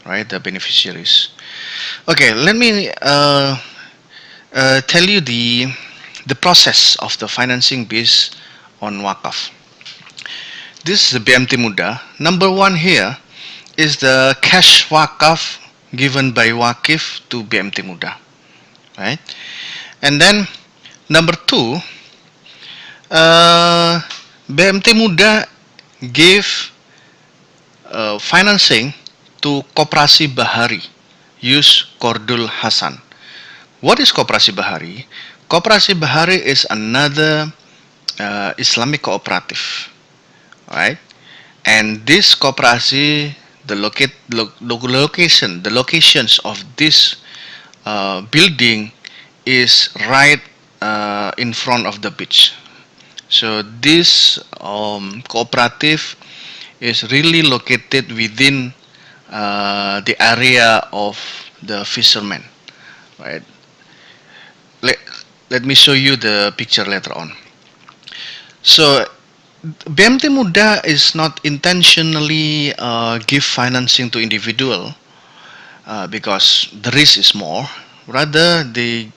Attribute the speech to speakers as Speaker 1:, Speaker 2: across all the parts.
Speaker 1: right? The beneficiaries. Okay, let me tell you the process of the financing based on Wakaf. This is the BMT Muda. Number one here is the cash Wakaf given by Wakif to BMT Muda, right? And then number two, uh, BMT Muda gave financing to Koperasi Bahari, use Kordul Hasan. What is Koperasi Bahari? Koperasi Bahari is another Islamic cooperative, right? And this koperasi, the locations of this building is right in front of the beach. So this cooperative is really located within the area of the fishermen, right? Let, let me show you the picture later on. So BMT Muda is not intentionally give financing to individual because the risk is more. Rather, the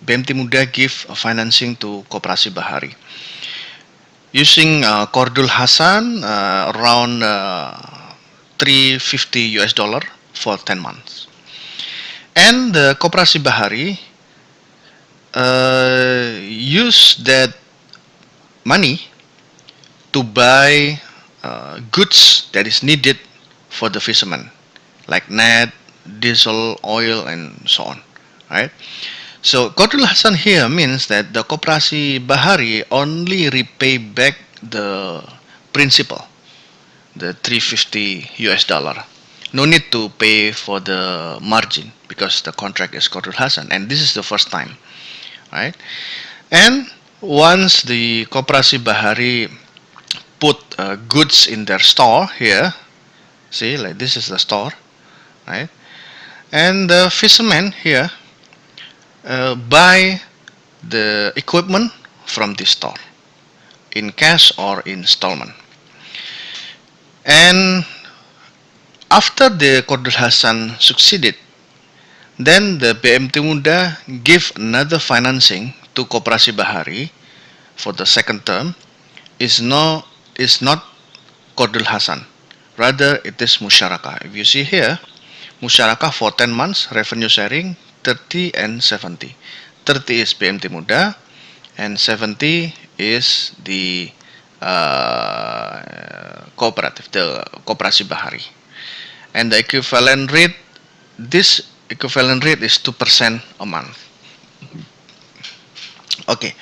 Speaker 1: BMT Muda give financing to Koperasi Bahari using Kordul Hasan around 350 US dollar for 10 months. And the Koperasi Bahari use that money to buy goods that is needed for the fishermen, like net, diesel, oil, and so on. Right. So Qadrul Hasan here means that the Koperasi Bahari only repay back the principal, the 350 US dollar. No need to pay for the margin because the contract is Qadrul Hasan, and this is the first time, right? And once the Koperasi Bahari put goods in their store here, see, like this is the store, right? And the fishermen here buy the equipment from this store in cash or installment. And after the Qadrul Hasan succeeded, then the BMT Muda give another financing to Koperasi Bahari for the second term. Is not Qadrul Hasan, rather it is Musyarakah. If you see here, Musyarakah for 10 months, revenue sharing 30 and 70. 30 is BMT Muda and 70 is the cooperative, the Koperasi Bahari. And the equivalent rate, this equivalent rate is 2% a month. Okay.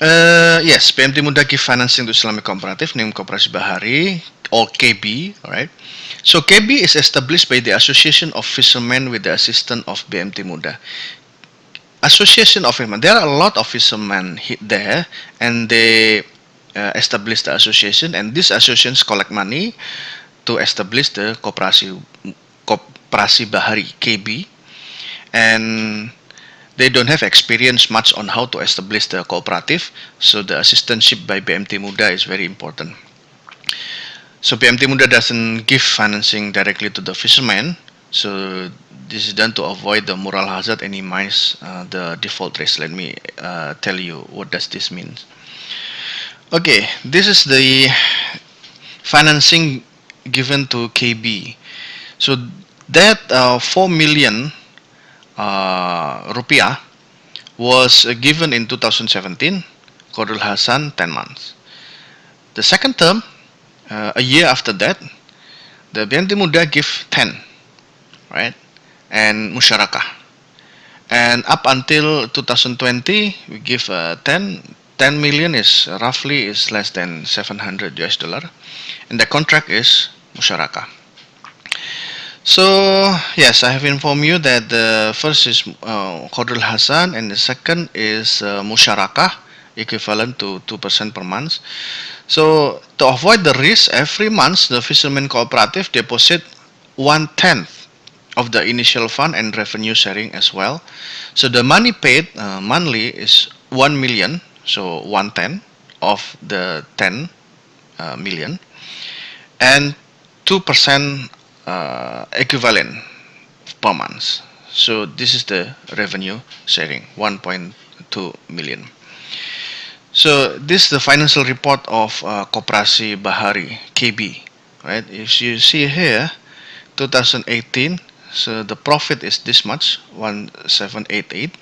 Speaker 1: Yes, PMT Muda give financing to Islamic Cooperative named Koperasi Bahari or KB, right? So KB is established by the Association of Fishermen with the assistance of BMT Muda. Association of Fishermen. There are a lot of fishermen there, and they establish the association, and these associations collect money to establish the Koperasi Bahari (KB), and they don't have experience much on how to establish the cooperative, so the assistantship by BMT Muda is very important. So BMT Muda doesn't give financing directly to the fishermen, so this is done to avoid the moral hazard and minimize the default risk. Let me tell you what does this mean. Okay, this is the financing given to KB. So that 4 million rupiah was given in 2017. Qadrul Hasan 10 months. The second term, a year after that, the BMT Muda give 10, right? And Musyarakah. And up until 2020, we give 10. 10 million is roughly is less than 700 US dollar, and the contract is Musyarakah. So yes, I have informed you that the first is Qadrul Hasan and the second is Musyarakah, equivalent to 2% per month. So to avoid the risk, every month the fishermen cooperative deposit 1/10 of the initial fund and revenue sharing as well. So the money paid monthly is 1 million, so 1/10 of the 10 million, and 2% equivalent per month. So this is the revenue sharing, 1.2 million. So this is the financial report of Koperasi Bahari KB, right? If you see here, 2018, so the profit is this much, 1788,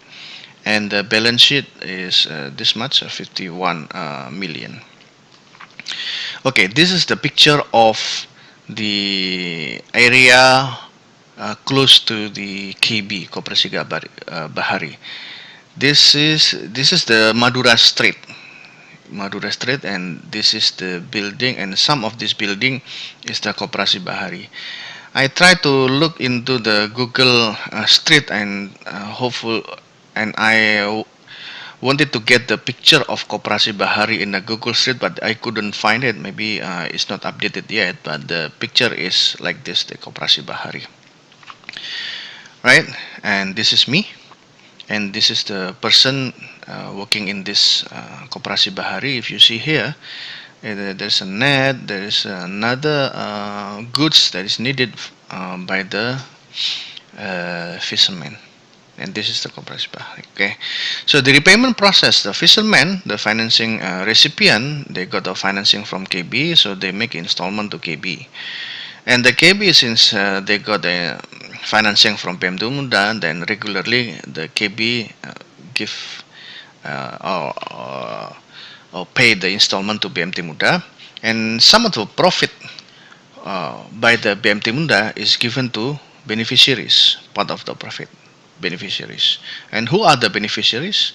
Speaker 1: and the balance sheet is this much, 51 million. Okay, this is the picture of the area close to the KB, Koperasi Bahari. This is the Madura Street, and this is the building, and some of this building is the Koperasi Bahari. I try to look into the Google Street and hopeful, and I wanted to get the picture of Koperasi Bahari in the Google Street, but I couldn't find it. Maybe it's not updated yet, but the picture is like this, the Koperasi Bahari, right? And this is me, and this is the person working in this Koperasi Bahari. If you see here, there's a net, there is another goods that is needed by the fishermen, and this is the Koperasi Bahari. Okay, so the repayment process, the fishermen, the financing recipient, they got the financing from KB, so they make installment to KB, and the KB, since they got the financing from PMD Muda, then regularly the KB give or pay the installment to BMT Muda, and some of the profit by the BMT Muda is given to beneficiaries, part of the profit beneficiaries. And who are the beneficiaries?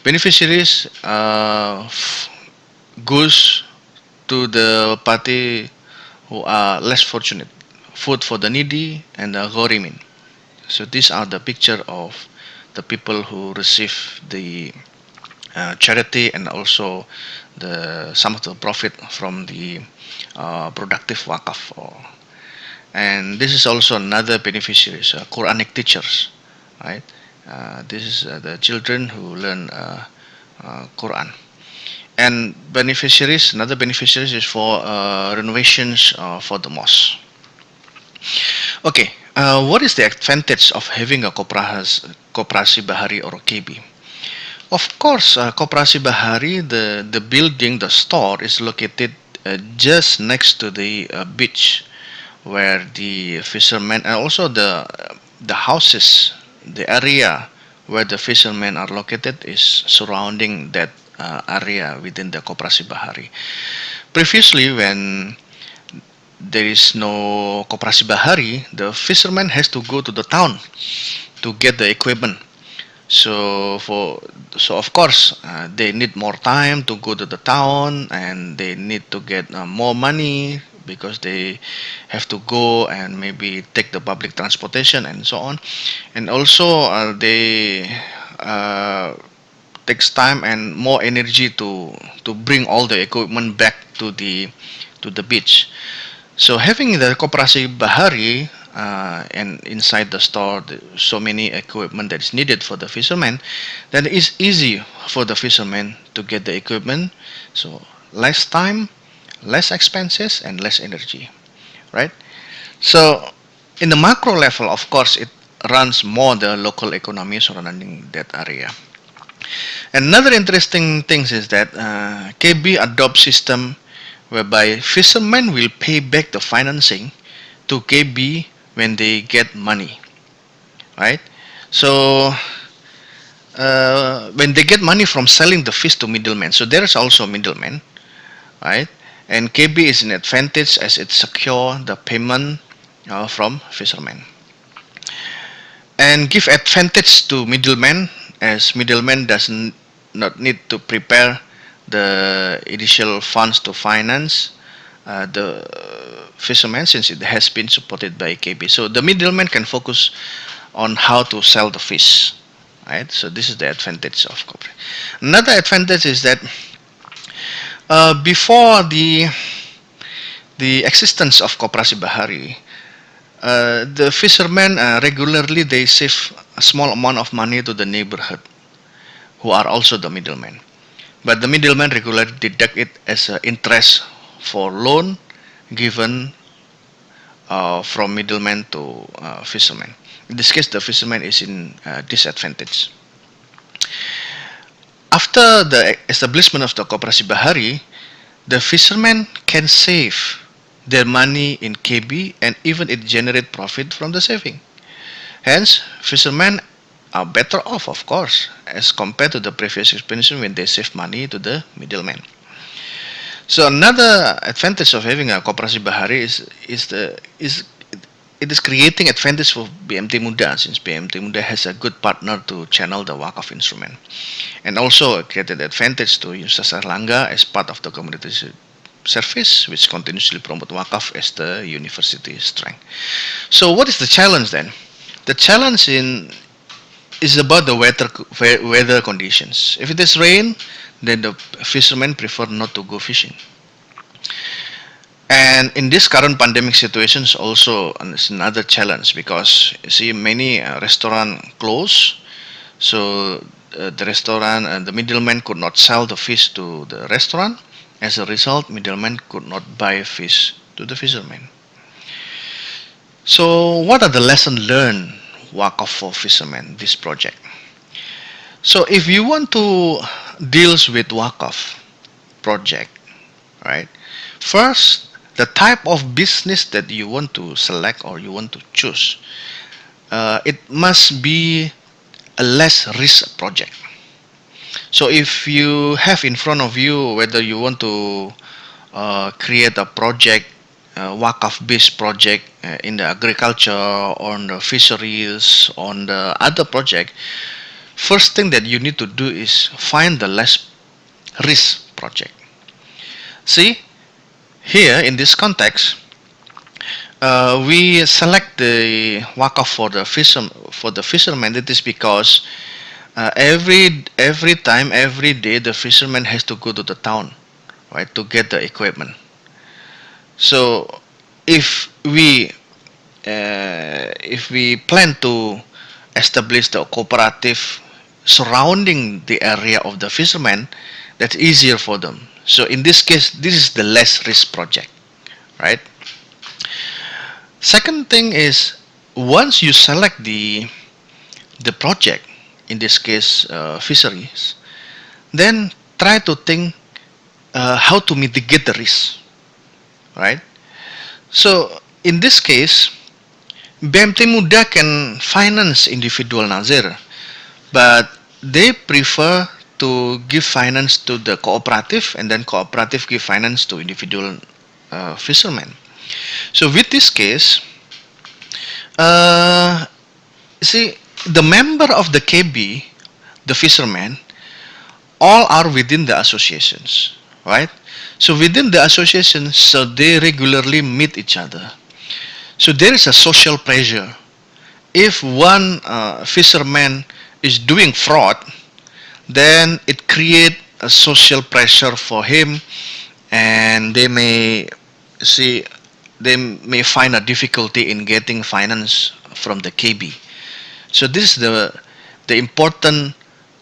Speaker 1: Beneficiaries goes to the party who are less fortunate, food for the needy, and the ghorimin. So these are the picture of the people who receive the charity, and also the some of the profit from the productive wakaf. And this is also another beneficiaries, Quranic teachers, right? This is the children who learn Quran. And beneficiaries, another beneficiaries is for renovations for the mosque. Okay, what is the advantage of having a Koperasi Bahari or KB? Of course, Koperasi Bahari, the building, the store is located just next to the beach, where the fishermen, and also the houses, the area where the fishermen are located is surrounding that area within the Koperasi Bahari. Previously, when there is no Koperasi Bahari, the fisherman has to go to the town to get the equipment. So of course they need more time to go to the town, and they need to get more money because they have to go and maybe take the public transportation and so on. And also they takes time and more energy to bring all the equipment back to the beach. So having the Koperasi Bahari and inside the store, so many equipment that is needed for the fishermen, then it's easy for the fishermen to get the equipment. So less time, less expenses, and less energy, right? So in the macro level, of course, it runs more the local economy surrounding that area. Another interesting thing is that KB adopts system whereby fishermen will pay back the financing to KB when they get money, right? So when they get money from selling the fish to middlemen, so there is also middlemen, right? And KB is an advantage as it secure the payment from fishermen, and give advantage to middlemen, as middlemen doesn't not need to prepare the initial funds to finance the fishermen, since it has been supported by KB. So the middleman can focus on how to sell the fish, right? So this is the advantage of cooperation. Another advantage is that before the existence of Koperasi Bahari, the fishermen regularly they save a small amount of money to the neighborhood, who are also the middlemen. But the middlemen regularly deduct it as interest for loan given from middleman to fisherman. In this case, the fisherman is in disadvantage. After the establishment of the Koperasi Bahari, the fishermen can save their money in KB and even it generate profit from the saving. Hence, fishermen are better off, of course, as compared to the previous explanation when they save money to the middleman. So another advantage of having a Koperasi Bahari is it is creating advantage for BMT Muda, since BMT Muda has a good partner to channel the Wakaf instrument, and also created advantage to Universitas Airlangga as part of the community service, which continuously promote Wakaf as the university strength. So what is the challenge then? The challenge is about the weather conditions. If it is rain, then the fishermen prefer not to go fishing. And in this current pandemic situations also it's another challenge, because you see many restaurant close, so the restaurant and the middleman could not sell the fish to the restaurant. As a result, middlemen could not buy fish to the fishermen. So what are the lessons learned Wakaf for fishermen, this project? So if you want to deals with Wakaf project, right? First, the type of business that you want to select or you want to choose, it must be a less risk project. So if you have in front of you whether you want to create a project, Wakaf based project in the agriculture, on the fisheries, on the other project, first thing that you need to do is find the less risk project. See, here in this context, we select the Wakaf for the fishermen. That is because every time, every day, the fisherman has to go to the town, right, to get the equipment. So if we plan to establish the cooperative surrounding the area of the fishermen, that's easier for them. So in this case, this is the less risk project, right? Second thing is, once you select the project, in this case fisheries, then try to think how to mitigate the risk, right? So in this case, BMT Muda can finance individual Nazir, but they prefer to give finance to the cooperative, and then cooperative give finance to individual fishermen. So with this case, uh, see, the member of the KB, the fishermen, all are within the associations, right? So within the association, so they regularly meet each other. So there is a social pressure. If one fisherman is doing fraud, then it create a social pressure for him, and see they may find a difficulty in getting finance from the KB. So this is the important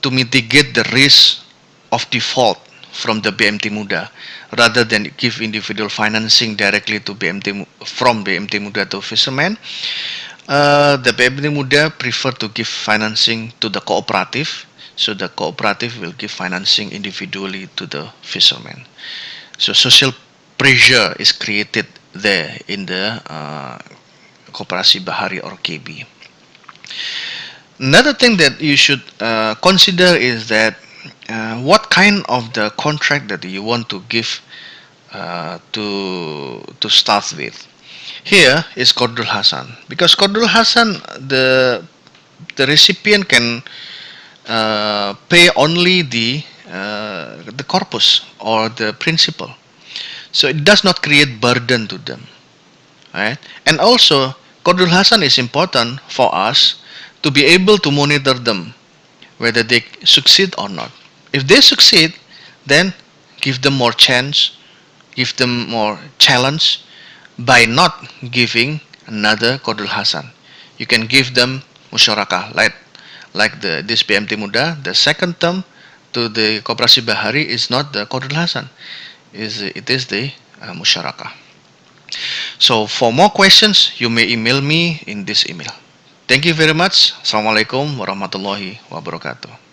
Speaker 1: to mitigate the risk of default from the BMT Muda, rather than give individual financing directly to from BMT Muda to fishermen. The BMT Muda prefer to give financing to the cooperative, so the cooperative will give financing individually to the fishermen. So social pressure is created there in the Koperasi Bahari or KB. Another thing that you should consider is that what kind of the contract that you want to give to start with. Here is Qardul Hasan, because Qardul Hasan, the recipient can pay only the corpus or the principal, so it does not create burden to them, right? And also, Qardul Hasan is important for us to be able to monitor them whether they succeed or not. If they succeed, then give them more chance, give them more challenge by not giving another Qardul Hasan. You can give them musyarakah, like this BMT Muda. The second term to the Koperasi Bahari is not the Qardul Hasan, it is the musyarakah. So for more questions, you may email me in this email. Thank you very much. Assalamualaikum warahmatullahi wabarakatuh.